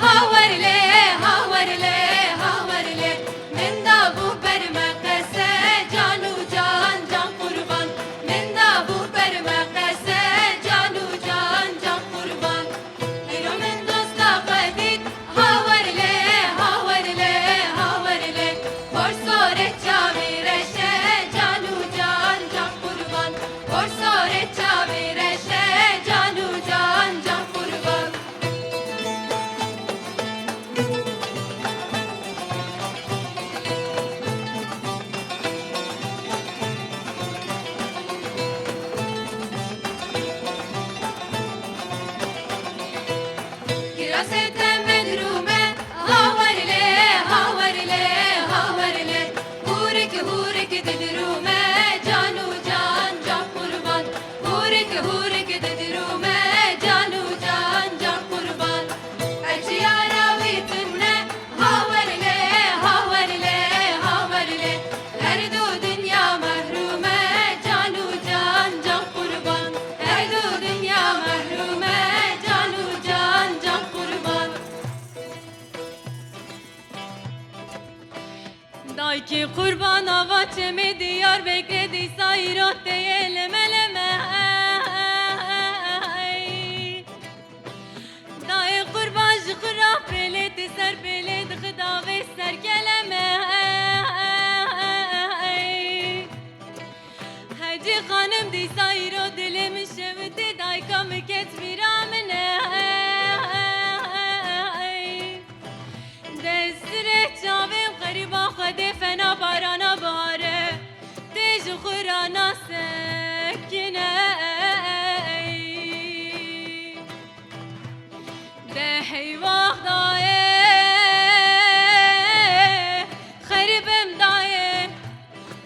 هاورله هاورله هاورله من دابو برمقسه جانو جان جان قربان من دابو برمقسه جانو جان جان قربان ایرو من دوستا قدید هاورله هاورله هاورله برسوره چاویرشه جانو جان جان قربان برسوره چاویرشه جانو جان جان قربان Kiraset medrume havarle havarle havarle hurik hurik dedrume canu can can kurban hurik hurik dedrume canu can can kurban acıyara vitne havarle havarle havarle her du dünya mahrume canu can can kurban her du dünya mahrume canu can can kurban Dayki kurban hava çemi diyar bekledi sayrat diyelim eleme Dayı kurban jıkıra peleti ser peleti gıda ve ser geleme Hacı hanım di sayrat dilimi şevdi dayka müket viramine Destre çavim gariba khade fena barana bare Tej khurana sekine De heyvah daye Kharibim daye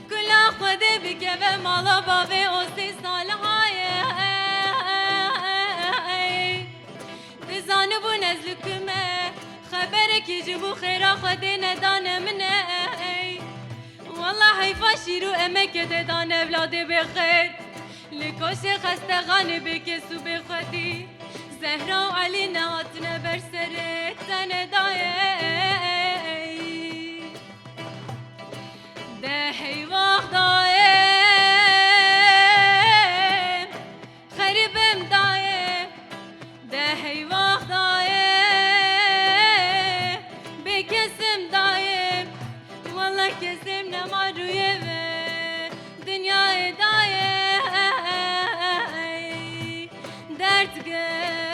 Kula khade bikeve mala bave osi salahaye Dizanı bu nezlüküme خبرك يجيبوا خيرا خدينا دانا من والله هيفا شيرو امك دانا اولادي بخير لكوشي خسته غاني بكسو بخدي زهرا وعلي ناتنا برسرت تنا داي ده هيواخ داي خريبم داي ده هيواخ داي kesim daim Vallahi kesim ne maruye ve dünyaya daim Dert gel